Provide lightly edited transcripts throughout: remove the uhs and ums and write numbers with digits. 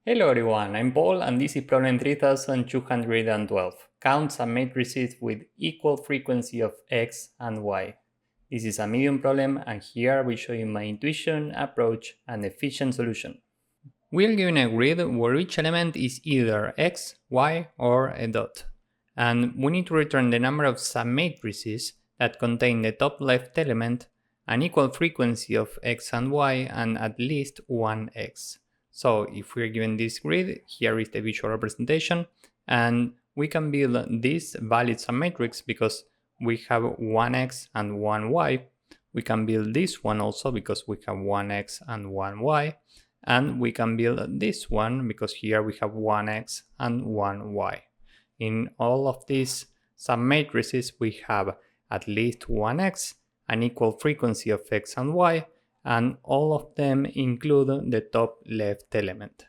Hello everyone, I'm Paul and this is problem 3212. Count some matrices with equal frequency of x and y. This is a medium problem and here I will show you my intuition, approach and efficient solution. We are given a grid where each element is either x, y or a dot. And we need to return the number of submatrices that contain the top left element, an equal frequency of x and y and at least one x. So if we're given this grid, here is the visual representation, and we can build this valid submatrix because we have one x and one y. We can build this one also because we have one x and one y, and we can build this one because here we have one x and one y. In all of these submatrices we have at least one x, an equal frequency of x and y, and all of them include the top left element.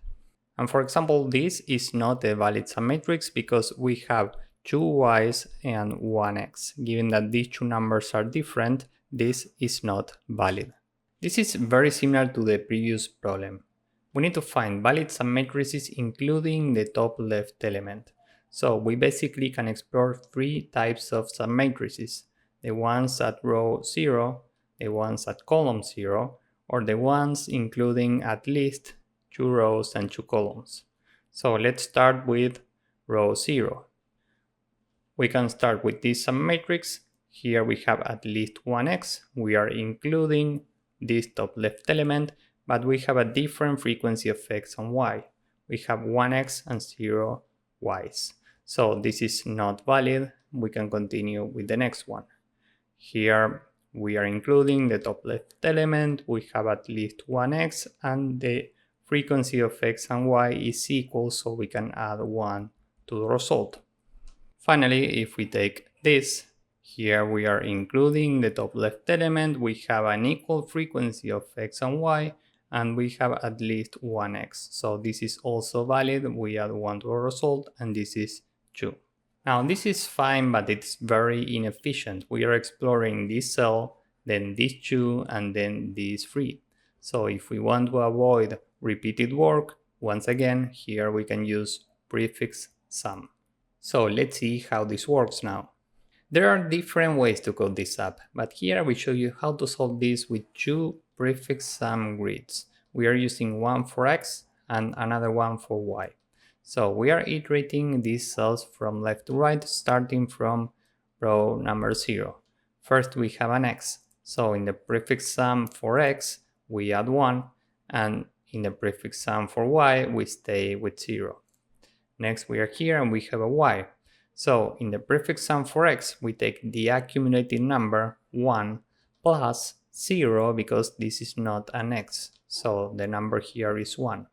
And for example, this is not a valid submatrix because we have two y's and one x. Given that these two numbers are different, this is not valid. This is very similar to the previous problem. We need to find valid submatrices including the top left element. So we basically can explore three types of submatrices: the ones at row 0, the ones at column 0, or the ones including at least two rows and two columns. So let's start with row 0. We can start with this submatrix. Here we have at least one x. We are including this top left element, but we have a different frequency of x and y. We have 1x and 0 y's. So this is not valid. We can continue with the next one. Here we are including the top left element. We have at least 1x and the frequency of x and y is equal, so we can add 1 to the result. Finally, if we take this, here we are including the top left element. We have an equal frequency of x and y, and we have at least 1x. So this is also valid. We add 1 to the result, and this is 2. Now this is fine, but it's very inefficient. We are exploring this cell, then this 2, and then this 3. So if we want to avoid repeated work, once again, here we can use prefix sum. So let's see how this works now. There are different ways to code this up, but here I will show you how to solve this with two prefix sum grids. We are using one for x and another one for y. So we are iterating these cells from left to right, starting from row number 0. First we have an x, so in the prefix sum for x we add 1, and in the prefix sum for y we stay with 0. Next we are here and we have a y. So in the prefix sum for x we take the accumulated number 1 plus 0 because this is not an x, so the number here is 1.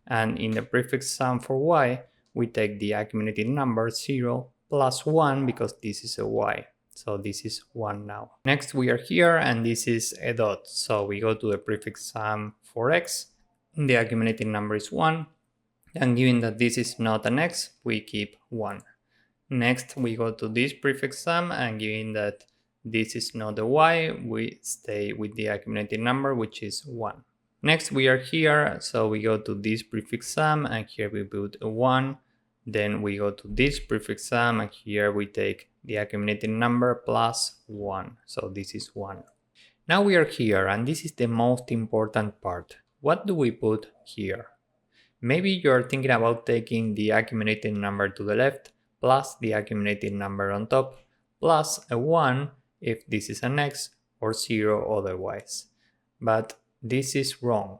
And in the prefix sum for y, we take the accumulated number 0 plus 1 because this is a y. So this is 1 now. Next we are here and this is a dot. So we go to the prefix sum for x. The accumulated number is 1. And given that this is not an x, we keep 1. Next we go to this prefix sum, and given that this is not a y, we stay with the accumulated number, which is 1. Next we are here, so we go to this prefix sum and here we put a 1. Then we go to this prefix sum and here we take the accumulated number plus 1. So this is 1. Now we are here and this is the most important part. What do we put here? Maybe you're thinking about taking the accumulated number to the left plus the accumulated number on top plus a 1 if this is an x or 0 otherwise. But this is wrong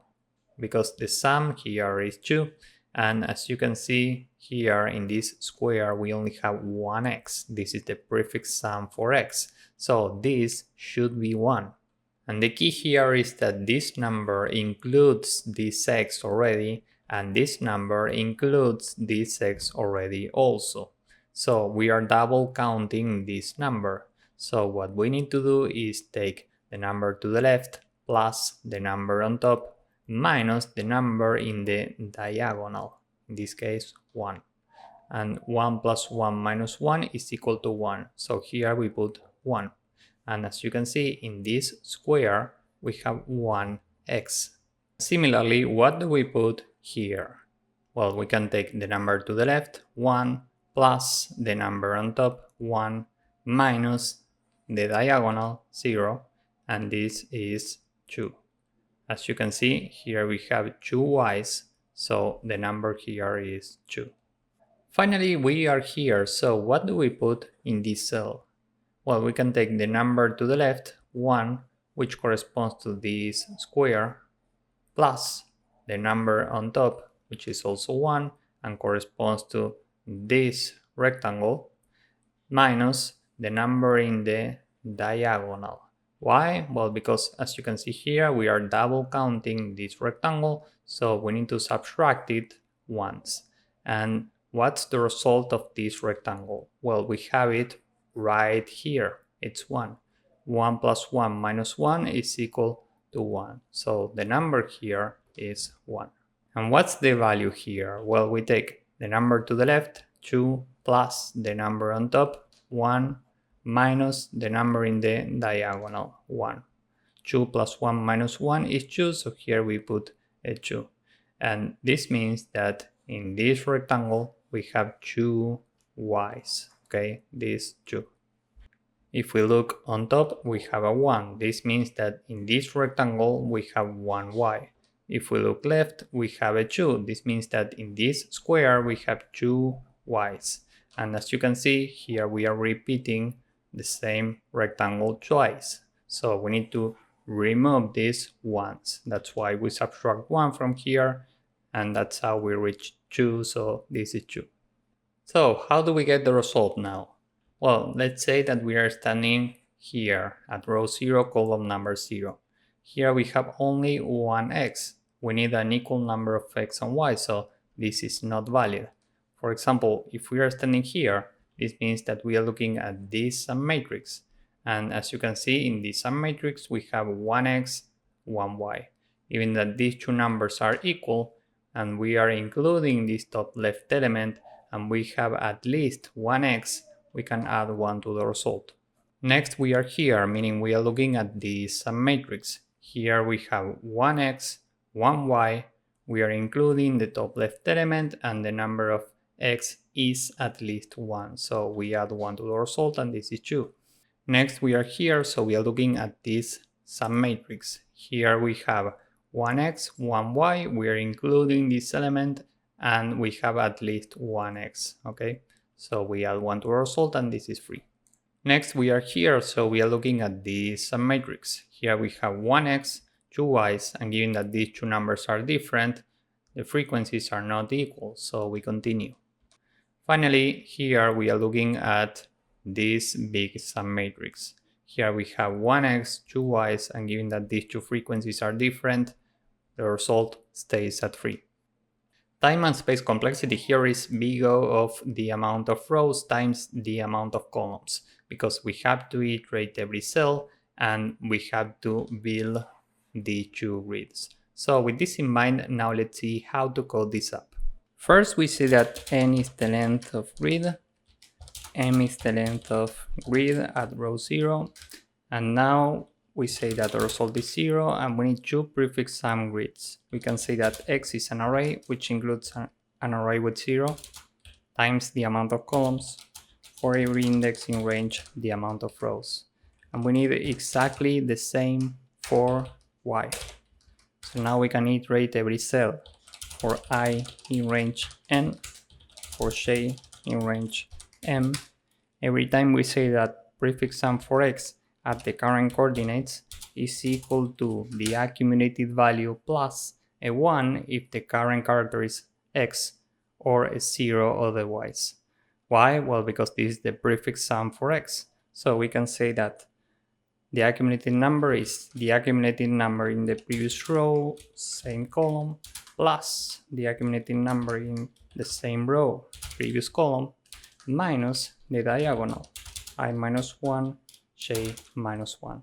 because the sum here is 2, and as you can see here in this square we only have 1x. This is the prefix sum for x, so this should be 1. And the key here is that this number includes this x already, and this number includes this x already also. So we are double counting this number. So what we need to do is take the number to the left plus the number on top minus the number in the diagonal, in this case 1. And 1 plus 1 minus 1 is equal to 1. So here we put 1. And as you can see in this square we have 1x. Similarly, what do we put here? Well, we can take the number to the left, 1, plus the number on top, 1, minus the diagonal, 0, and this is 2. As you can see, here we have 2 y's, so the number here is 2. Finally, we are here, so what do we put in this cell? Well, we can take the number to the left, 1, which corresponds to this square, plus the number on top, which is also 1 and corresponds to this rectangle, minus the number in the diagonal. Why? Well, because as you can see here, we are double counting this rectangle, so we need to subtract it once. And what's the result of this rectangle? Well, we have it right here. It's 1. 1 plus 1 minus 1 is equal to 1. So the number here is 1. And what's the value here? Well, we take the number to the left, 2, plus the number on top, 1, minus the number in the diagonal, 1. 2 plus 1 minus 1 is 2, so here we put a 2. And this means that in this rectangle, we have 2 y's, okay, these 2. If we look on top, we have a 1. This means that in this rectangle, we have 1 y. If we look left, we have a 2. This means that in this square, we have 2 y's. And as you can see, here we are repeating the same rectangle twice. So we need to remove this once. That's why we subtract 1 from here, and that's how we reach 2, so this is 2. So how do we get the result now? Well, let's say that we are standing here at row 0, column number 0. Here we have only one x. We need an equal number of x and y, so this is not valid. For example, if we are standing here, this means that we are looking at this submatrix. And as you can see, in this submatrix, we have 1x, 1y. Given that these two numbers are equal, and we are including this top left element, and we have at least 1x, we can add 1 to the result. Next, we are here, meaning we are looking at this submatrix. Here we have 1x, 1y, we are including the top left element, and the number of x is at least 1. So we add 1 to the result, and this is 2. Next, we are here, so we are looking at this submatrix. Here we have 1x, 1y, we are including this element, and we have at least 1x, okay? So we add 1 to the result, and this is 3. Next, we are here, so we are looking at this submatrix. Here we have 1x, 2y's, and given that these two numbers are different, the frequencies are not equal, so we continue. Finally, here we are looking at this big submatrix. Here we have 1x, 2y's, and given that these two frequencies are different, the result stays at 3. Time and space complexity here is big O of the amount of rows times the amount of columns, because we have to iterate every cell and we have to build the two grids. So with this in mind, now let's see how to code this up. First, we see that n is the length of grid, m is the length of grid at row 0, and now we say that the result is 0 and we need two prefix sum grids. We can say that x is an array, which includes an array with 0, times the amount of columns, for every index in range the amount of rows. And we need exactly the same for y. So now we can iterate every cell for I in range n, for j in range m. Every time we say that prefix sum for x at the current coordinates is equal to the accumulated value plus a 1 if the current character is x, or a 0 otherwise. Why? Well, because this is the prefix sum for x. So we can say that the accumulated number is the accumulated number in the previous row, same column, plus the accumulated number in the same row, previous column, minus the diagonal, I minus 1, j minus 1.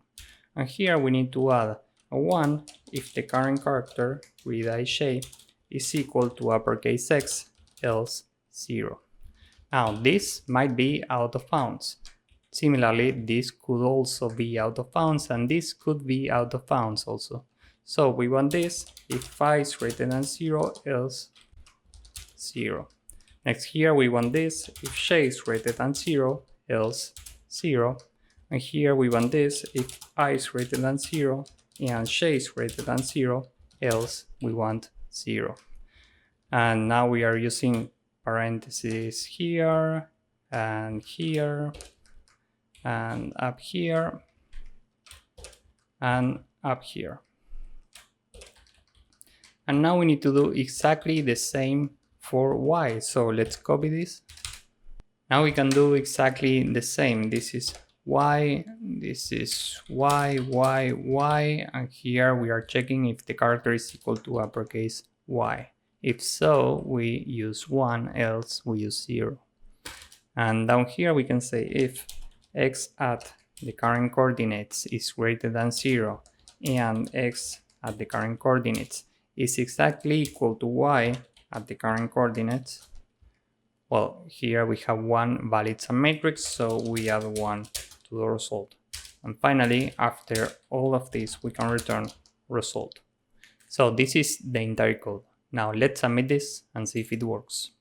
And here we need to add a 1 if the current character, grid ij, is equal to uppercase x, else 0. Now this might be out of bounds. Similarly, this could also be out of bounds, and this could be out of bounds also. So we want this if I is greater than 0, else 0. Next here we want this, if j is greater than 0, else 0. And here we want this, if I is greater than 0 and j is greater than 0, else we want 0. And now we are using parentheses here, and up here, and up here. And now we need to do exactly the same for y. So let's copy this. Now we can do exactly the same. This is y, this is y, and here we are checking if the character is equal to uppercase y. If so, we use 1, else we use 0. And down here we can say if x at the current coordinates is greater than 0 and x at the current coordinates is exactly equal to y at the current coordinates, well, here we have one valid submatrix, so we add 1 to the result. And finally, after all of this, we can return result. So this is the entire code. Now let's submit this and see if it works.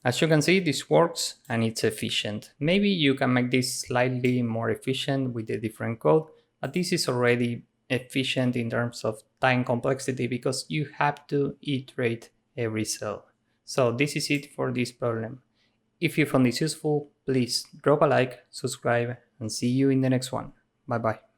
As you can see, this works and it's efficient. Maybe you can make this slightly more efficient with a different code, but this is already efficient in terms of time complexity because you have to iterate every cell. So this is it for this problem. If you found this useful, please drop a like, subscribe, and see you in the next one. Bye bye.